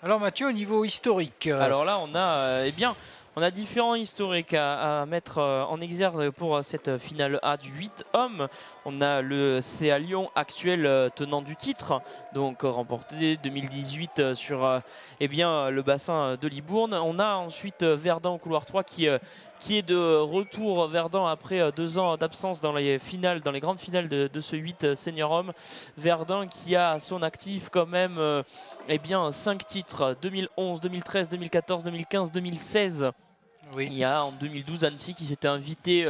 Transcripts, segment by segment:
Alors Mathieu, au niveau historique. Alors là, on a, eh bien, on a différents historiques à mettre en exergue pour cette finale A du 8 hommes. On a le CA Lyon actuel tenant du titre, donc remporté 2018 sur eh bien, le bassin de Libourne. On a ensuite Verdun au couloir 3 qui est de retour. Verdun après 2 ans d'absence dans les finales, dans les grandes finales de ce 8 senior homme. Verdun qui a à son actif quand même eh bien, 5 titres, 2011, 2013, 2014, 2015, 2016. Oui. Il y a en 2012 Annecy qui s'était invité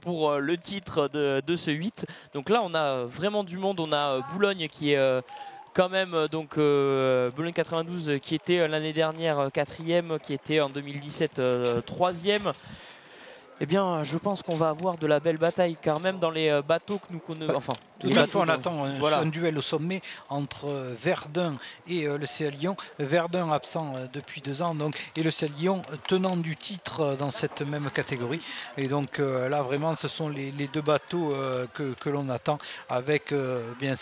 pour le titre de ce 8. Donc là on a vraiment du monde. On a Boulogne qui est quand même donc Boulogne 92 qui était l'année dernière 4e, qui était en 2017 3e. Eh bien, je pense qu'on va avoir de la belle bataille, car même dans les bateaux que nous connaissons, enfin, Tout les à fait, bateaux, on attend voilà. un duel au sommet entre Verdun et le CA Lyon. Verdun absent depuis 2 ans donc, et le CA Lyon tenant du titre dans cette même catégorie. Et donc là vraiment ce sont les 2 bateaux que l'on attend avec bien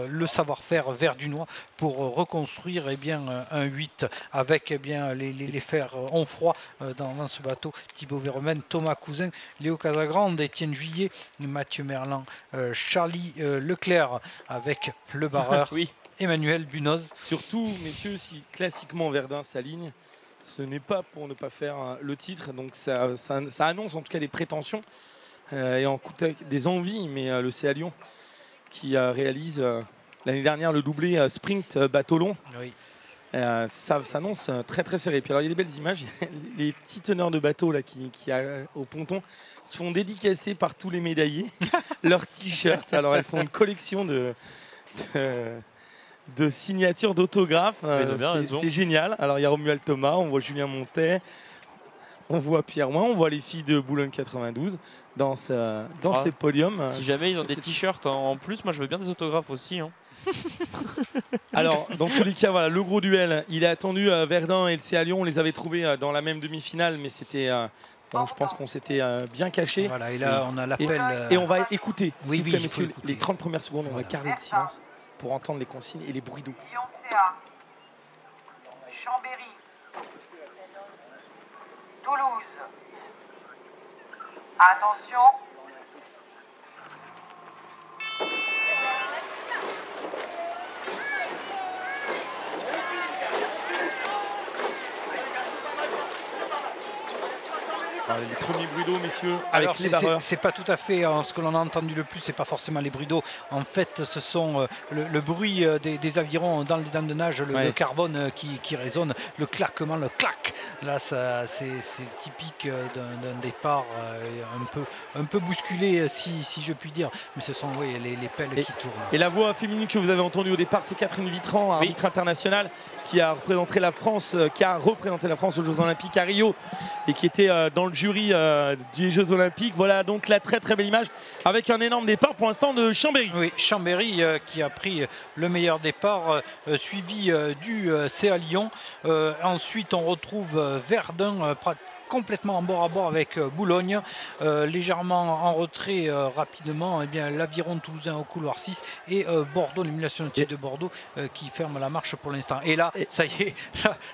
le savoir-faire verdunois pour reconstruire bien, un 8 avec bien, les fers ont froid dans ce bateau. Thibaut Verhoeven, Thomas Cousin, Léo Casagrande, Étienne Juillet, Mathieu Merlan, Charlie Leclerc avec le barreur Oui. Emmanuel Bunoz. Surtout, messieurs, si classiquement Verdun s'aligne, ce n'est pas pour ne pas faire le titre. Donc ça annonce en tout cas des prétentions et en coup des envies. Mais le CA Lyon qui réalise l'année dernière le doublé sprint bateau long. Oui. Ça s'annonce très très serré. Puis alors il y a des belles images. Les petits teneurs de bateau là qui au ponton se font dédicacer par tous les médaillés leurs t-shirts. Alors elles font une collection de signatures, d'autographes. C'est génial. Alors il y a Romuald Thomas, on voit Julien Montet, on voit Pierre Ouin, on voit les filles de Boulogne 92 dans ces podiums. Si jamais ils ont des t-shirts en plus, moi je veux bien des autographes aussi. Hein. Alors, dans tous les cas, voilà, le gros duel, il est attendu. Verdun et le CA Lyon, on les avait trouvés dans la même demi-finale, mais c'était, bon, je pense qu'on s'était bien caché. Voilà, et là, on a l'appel. Et on va écouter, oui, s'il vous plaît, oui, messieurs, les 30 premières secondes, on va garder le silence pour entendre les consignes et les bruits d'eau. Lyon CA, Chambéry, Toulouse. Attention. Les premiers bruits d'eau, messieurs, avec Alors, les barreurs. c'est pas tout à fait ce que l'on a entendu le plus, c'est pas forcément les bruits d'eau. En fait, ce sont le bruit des avirons dans les dams de nage, le carbone qui résonne, le claquement, le clac. Là, c'est typique d'un départ un peu bousculé, si je puis dire. Mais ce sont les pelles qui tournent. Et la voix féminine que vous avez entendue au départ, c'est Catherine Vitran, arbitre internationale, qui a représenté la France aux Jeux Olympiques à Rio et qui était dans le jury des Jeux Olympiques. Voilà donc la très très belle image avec un énorme départ pour l'instant de Chambéry. Oui, Chambéry qui a pris le meilleur départ, suivi du CA Lyon. Ensuite, on retrouve Verdun complètement en bord à bord avec Boulogne, légèrement en retrait rapidement, et bien l'aviron toulousain au couloir 6 et Bordeaux, l'émulation de Bordeaux qui ferme la marche pour l'instant. Et là, ça y est,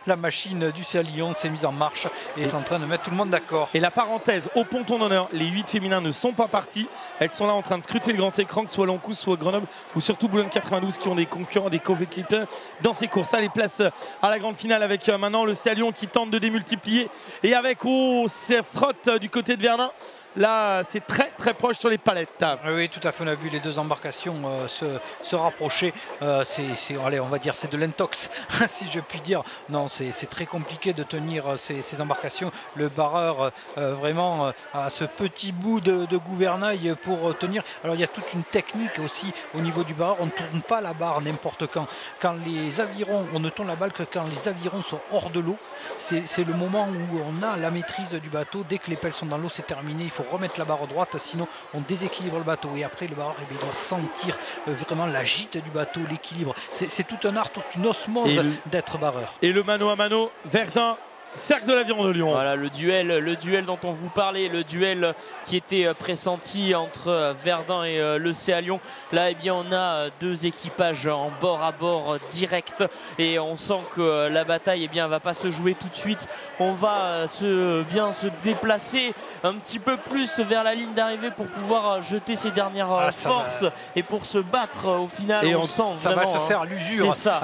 la machine du CA Lyon s'est mise en marche et est en train de mettre tout le monde d'accord. Et la parenthèse, au ponton d'honneur, les 8 féminins ne sont pas partis. Elles sont là en train de scruter le grand écran, que ce soit Lancous, soit Grenoble ou surtout Boulogne 92 qui ont des concurrents, des coéquipiers dans ces courses. Ça les place à la grande finale avec maintenant le CA Lyon qui tente de démultiplier et avec c'est frotte du côté de Verdun. Là, c'est très très proche sur les palettes. Oui, tout à fait. On a vu les 2 embarcations se rapprocher. Allez, on va dire c'est de l'intox, si je puis dire. Non, c'est très compliqué de tenir ces embarcations. Le barreur vraiment a ce petit bout de gouvernail pour tenir. Alors il y a toute une technique aussi au niveau du barreur. On ne tourne pas la barre n'importe quand. Quand les avirons, on ne tourne la balle que quand les avirons sont hors de l'eau. C'est le moment où on a la maîtrise du bateau. Dès que les pelles sont dans l'eau, c'est terminé. Il faut remettre la barre droite, sinon on déséquilibre le bateau. Et après, le barreur doit sentir vraiment la gîte du bateau, l'équilibre. C'est tout un art, toute une osmose d'être barreur. Et le mano à mano, Verdun Cercle de l'Aviron de Lyon. Voilà le duel dont on vous parlait, le duel qui était pressenti entre Verdun et le CA Lyon. Là, eh bien, on a deux équipages en bord à bord direct et on sent que la bataille, eh bien, va pas se jouer tout de suite. On va se déplacer un petit peu plus vers la ligne d'arrivée pour pouvoir jeter ses dernières forces et pour se battre au final. Et on sent ça vraiment, va se faire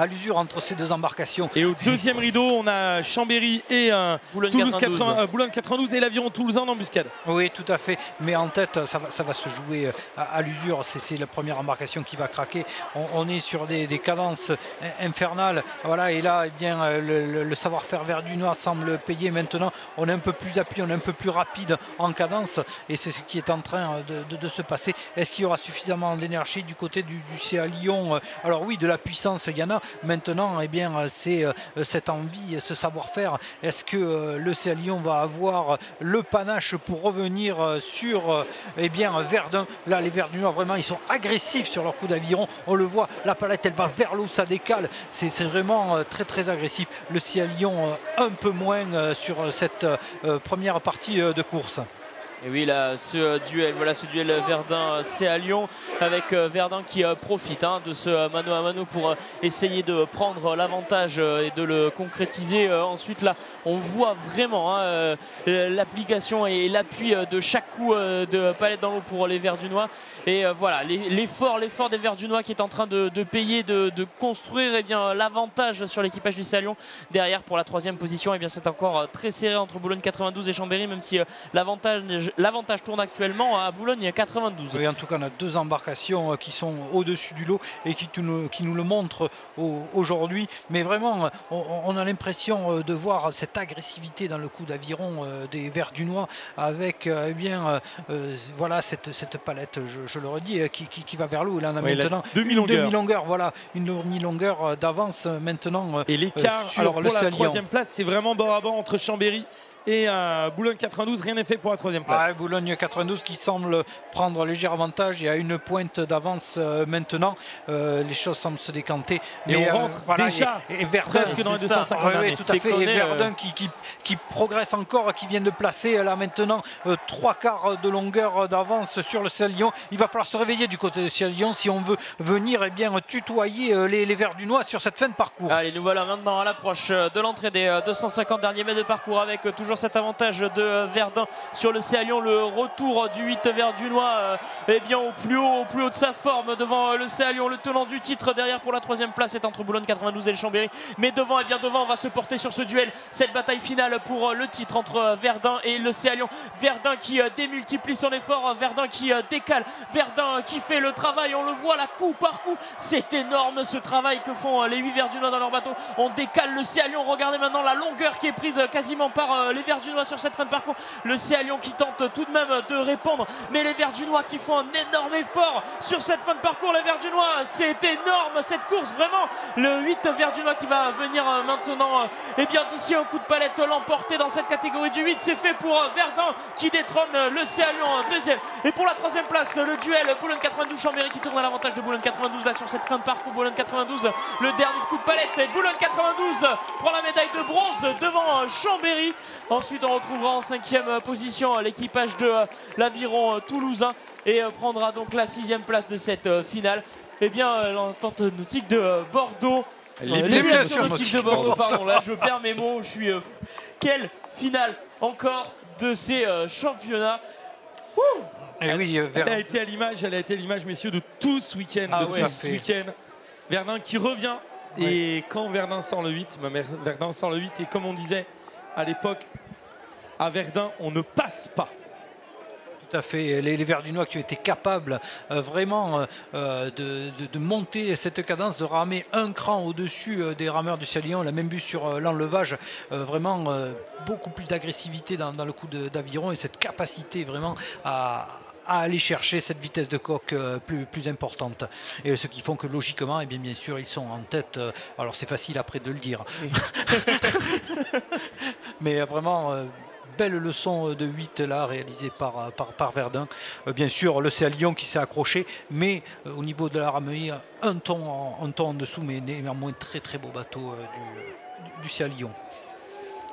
à l'usure entre ces deux embarcations. Et au deuxième rideau, on a Chambéry et Boulogne 92 et l'Aviron toulousain en embuscade. Oui, tout à fait. Mais en tête, ça va se jouer à l'usure. C'est la première embarcation qui va craquer. On est sur des cadences infernales. Voilà, et là, eh bien, le savoir-faire verdunois semble payer maintenant. On est un peu plus appuyé, on est un peu plus rapide en cadence. Et c'est ce qui est en train de se passer. Est-ce qu'il y aura suffisamment d'énergie du côté du CA Lyon? Alors oui, de la puissance, il y en a. Maintenant, eh bien, c'est cette envie, ce savoir-faire. Est-ce que le CA Lyon va avoir le panache pour revenir sur eh bien, Verdun? Là, les Verdunois, vraiment, ils sont agressifs sur leur coup d'aviron. On le voit, la palette, elle va vers l'eau, ça décale. C'est vraiment très, très agressif. Le CA Lyon, un peu moins sur cette première partie de course. Et oui, là, ce duel Verdun-CA Lyon, avec Verdun qui profite de ce mano à mano pour essayer de prendre l'avantage et de le concrétiser. Ensuite, là, on voit vraiment l'application et l'appui de chaque coup de palette dans l'eau pour les Verdunois. Et voilà, l'effort des Verdunois qui est en train de payer, de construire eh bien l'avantage sur l'équipage du CA Lyon. Derrière, pour la troisième position, eh bien c'est encore très serré entre Boulogne 92 et Chambéry, même si l'avantage tourne actuellement à Boulogne 92. Oui, en tout cas, on a deux embarcations qui sont au-dessus du lot et qui nous le montrent aujourd'hui. Mais vraiment, on a l'impression de voir cette agressivité dans le coup d'aviron des Verdunois avec eh bien, voilà, cette palette, je le redis, qui va vers l'eau. Là, on a maintenant une demi-longueur, voilà, une demi-longueur d'avance maintenant. Et l'écart pour la troisième place, c'est vraiment bord à bord entre Chambéry et Boulogne 92, rien n'est fait pour la troisième place. Boulogne 92 qui semble prendre léger avantage et à une pointe d'avance maintenant. Les choses semblent se décanter. Mais on rentre déjà et Verdun, presque dans les 250 oui, tout à fait. Et Verdun qui progresse encore, qui vient de placer là maintenant 3/4 de longueur d'avance sur le CA Lyon. Il va falloir se réveiller du côté du CA Lyon si on veut venir eh bien, tutoyer les Verdunois sur cette fin de parcours. Allez, nous voilà maintenant à l'approche de l'entrée des 250 derniers mètres de parcours avec toujours cet avantage de Verdun sur le CA Lyon. Le retour du 8 Verdunois eh bien, au plus haut de sa forme devant le CA Lyon. Le tenant du titre derrière pour la troisième place est entre Boulogne 92 et le Chambéry. Mais devant, eh bien, devant, on va se porter sur ce duel. Cette bataille finale pour le titre entre Verdun et le CA Lyon. Verdun qui démultiplie son effort. Verdun qui décale. Verdun qui fait le travail. On le voit là, coup par coup. C'est énorme ce travail que font les 8 Verdunois dans leur bateau. On décale le CA Lyon. Regardez maintenant la longueur qui est prise quasiment par les Verdunois sur cette fin de parcours. Le CA Lyon qui tente tout de même de répondre, mais les Verdunois qui font un énorme effort sur cette fin de parcours. Les Verdunois, c'est énorme cette course, vraiment. Le 8 Verdunois qui va venir maintenant et bien d'ici un coup de palette l'emporter dans cette catégorie du 8. C'est fait pour Verdun qui détrône le CA Lyon deuxième. Et pour la troisième place, le duel Boulogne 92 Chambéry qui tourne à l'avantage de Boulogne 92 là sur cette fin de parcours. Boulogne 92, le dernier coup de palette, et Boulogne 92 prend la médaille de bronze devant Chambéry. Ensuite, on retrouvera en cinquième position l'équipage de l'Aviron toulousain et prendra donc la sixième place de cette finale. Eh bien, l'entente nautique de Bordeaux. L'émulation nautique de Bordeaux, pardon, là je perds mes mots, je suis... Quelle finale encore de ces championnats. Et oui, elle a été à l'image, messieurs, de tout ce week-end. Verdun qui revient. Et quand Verdun sort le 8, Verdun sort le 8, et comme on disait à l'époque, à Verdun, on ne passe pas. Tout à fait, les Verdunois qui ont été capables vraiment de monter cette cadence, de ramer un cran au-dessus des rameurs du CA Lyon. On l'a même vu sur l'enlevage, vraiment beaucoup plus d'agressivité dans le coup d'aviron et cette capacité vraiment à aller chercher cette vitesse de coque plus importante. Et ce qui font que logiquement, et bien sûr, ils sont en tête. Alors c'est facile après de le dire. Oui. Mais vraiment... belle leçon de 8 là réalisée par Verdun. Bien sûr le CA Lyon qui s'est accroché, mais au niveau de la ramerie un ton en dessous, mais néanmoins très beau bateau du CA Lyon.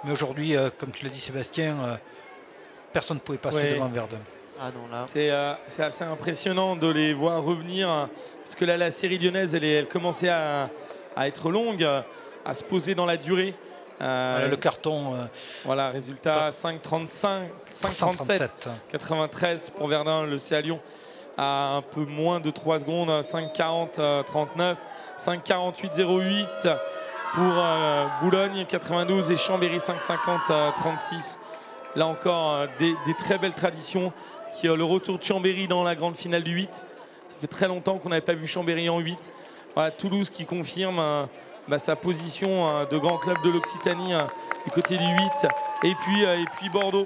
Mais aujourd'hui, comme tu l'as dit Sébastien, personne ne pouvait passer devant Verdun. Ah non, là. C'est assez impressionnant de les voir revenir, parce que là la série lyonnaise elle commençait à être longue, à se poser dans la durée. Voilà, le carton. Voilà, résultat 5,35, 5,37, 93 pour Verdun. Le CA Lyon à un peu moins de 3 secondes, 5,40, 39, 5,48, 08 pour Boulogne, 92 et Chambéry 5,50, 36. Là encore, des très belles traditions. Le retour de Chambéry dans la grande finale du 8. Ça fait très longtemps qu'on n'avait pas vu Chambéry en 8. Voilà, Toulouse qui confirme sa position de grand club de l'Occitanie du côté du 8. Et puis Bordeaux